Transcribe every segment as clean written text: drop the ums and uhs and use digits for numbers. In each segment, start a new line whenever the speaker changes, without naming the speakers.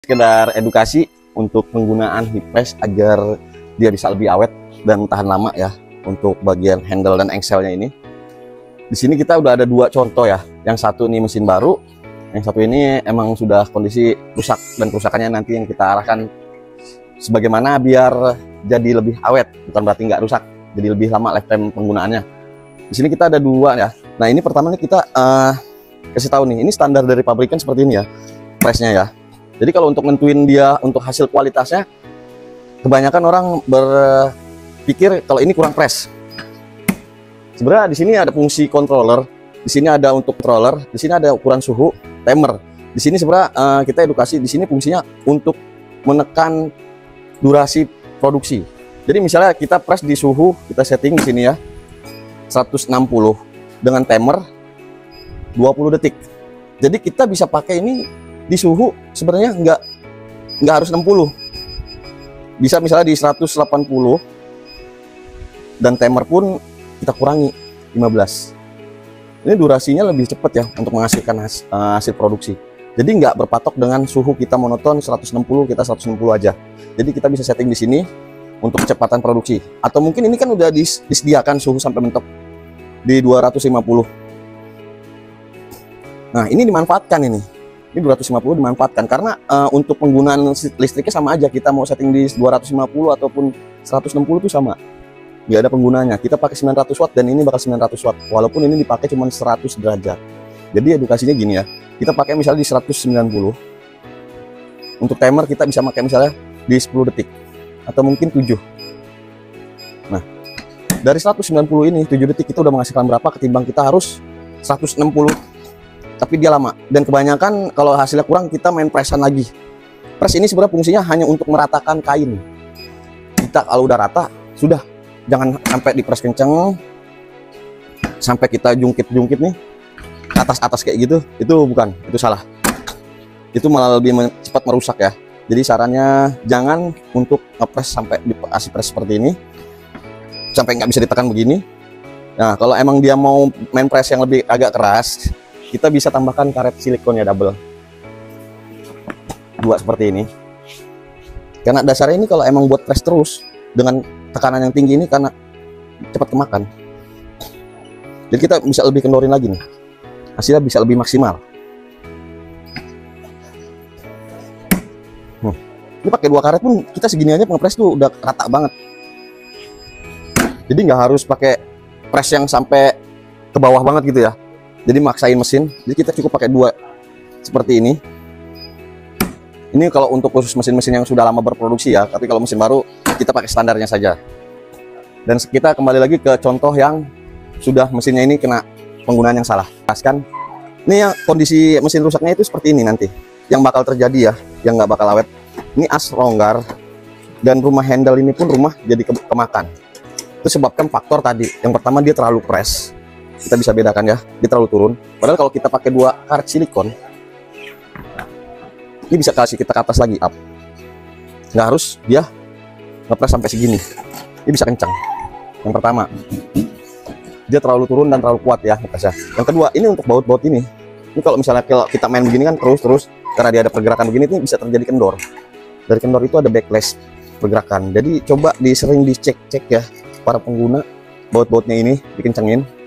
Sekedar edukasi untuk penggunaan heat press agar dia bisa lebih awet dan tahan lama ya, untuk bagian handle dan engselnya ini. Di sini kita udah ada dua contoh ya. Yang satu ini mesin baru, yang satu ini emang sudah kondisi rusak, dan kerusakannya nanti yang kita arahkan sebagaimana biar jadi lebih awet, bukan berarti nggak rusak, jadi lebih lama lifetime penggunaannya. Di sini kita ada dua ya. Nah ini pertamanya kita kasih tahu nih, ini standar dari pabrikan seperti ini ya, pressnya ya. Jadi kalau untuk nentuin dia untuk hasil kualitasnya, kebanyakan orang berpikir kalau ini kurang press. Sebenarnya di sini ada fungsi controller, di sini ada untuk controller, di sini ada ukuran suhu, timer. Di sini sebenarnya kita edukasi, di sini fungsinya untuk menekan durasi produksi. Jadi misalnya kita press di suhu, kita setting di sini ya 160 dengan timer 20 detik. Jadi kita bisa pakai ini di suhu sebenarnya nggak harus 60. Bisa misalnya di 180 dan timer pun kita kurangi 15. Ini durasinya lebih cepat ya untuk menghasilkan hasil produksi. Jadi nggak berpatok dengan suhu kita monoton 160, kita 160 aja. Jadi kita bisa setting di sini untuk kecepatan produksi. Atau mungkin ini kan udah disediakan suhu sampai mentok di 250. Nah ini dimanfaatkan ini 250 dimanfaatkan karena untuk penggunaan listriknya sama aja. Kita mau setting di 250 ataupun 160 itu sama, nggak ada penggunanya. Kita pakai 900 watt dan ini bakal 900 watt walaupun ini dipakai cuma 100 derajat. Jadi edukasinya gini ya, kita pakai misalnya di 190. Untuk timer kita bisa pakai misalnya di 10 detik atau mungkin 7. Nah dari 190 ini 7 detik kita udah menghasilkan berapa ketimbang kita harus 160 tapi dia lama. Dan kebanyakan kalau hasilnya kurang kita main pressan lagi. Press ini sebenarnya fungsinya hanya untuk meratakan kain. Kita kalau udah rata sudah, jangan sampai di press kenceng sampai kita jungkit-jungkit nih ke atas kayak gitu. Itu bukan, itu salah, itu malah lebih cepat merusak ya. Jadi sarannya jangan untuk ngepres sampai dikasih press seperti ini sampai nggak bisa ditekan begini. Nah kalau emang dia mau main press yang lebih agak keras, kita bisa tambahkan karet silikonnya double 2 seperti ini. Karena dasarnya ini kalau emang buat press terus dengan tekanan yang tinggi ini karena cepat kemakan. Jadi kita bisa lebih kendorin lagi nih, hasilnya bisa lebih maksimal. Ini pakai 2 karet pun kita segini aja pengepres tuh udah rata banget. Jadi nggak harus pakai press yang sampai ke bawah banget gitu ya. Jadi maksain mesin, jadi kita cukup pakai 2 seperti ini. Ini kalau untuk khusus mesin-mesin yang sudah lama berproduksi ya, tapi kalau mesin baru kita pakai standarnya saja. Dan kita kembali lagi ke contoh yang sudah mesinnya ini kena penggunaan yang salah. Jelaskan, ini yang kondisi mesin rusaknya itu seperti ini nanti, yang bakal terjadi ya, yang nggak bakal awet. Ini as longgar, dan rumah handle ini pun rumah jadi kemakan. Itu sebabkan faktor tadi, yang pertama dia terlalu press. Kita bisa bedakan ya, dia terlalu turun. Padahal kalau kita pakai 2 karet silikon, ini bisa kasih kita ke atas lagi, up. Nggak harus dia ngepres sampai segini. Ini bisa kencang. Yang pertama, dia terlalu turun dan terlalu kuat ya ngepresnya. Yang kedua, ini untuk baut-baut ini. Ini kalau misalnya kita main begini kan terus, karena dia ada pergerakan begini, ini bisa terjadi kendor. Dari kendor itu ada backlash pergerakan. Jadi coba sering dicek-cek ya para pengguna, baut-bautnya ini dikencengin.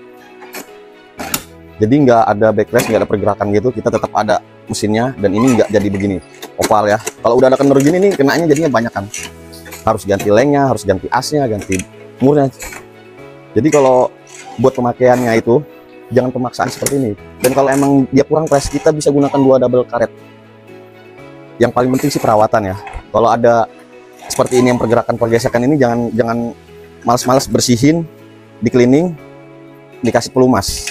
Jadi nggak ada backlash, nggak ada pergerakan gitu, kita tetap ada mesinnya, dan ini nggak jadi begini oval ya. Kalau udah ada kendor gini nih, kenanya jadinya banyak kan. Harus ganti lengnya, harus ganti asnya, ganti murnya. Jadi kalau buat pemakaiannya itu jangan pemaksaan seperti ini. Dan kalau emang dia kurang press, kita bisa gunakan 2 double karet. Yang paling penting sih perawatan ya. Kalau ada seperti ini yang pergerakan-pergesekan ini, jangan males-males bersihin, di cleaning, dikasih pelumas.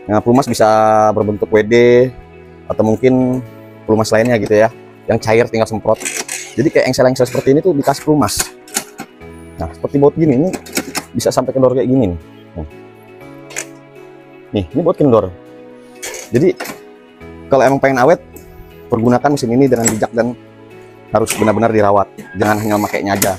Nah, pelumas bisa berbentuk WD atau mungkin pelumas lainnya gitu ya, yang cair tinggal semprot. Jadi kayak engsel-engsel seperti ini tuh dikasih pelumas. Nah, seperti baut gini, ini bisa sampai kendor kayak gini nih. Nih, ini baut kendor. Jadi kalau emang pengen awet, pergunakan mesin ini dengan bijak dan harus benar-benar dirawat. Jangan hanya makainya aja.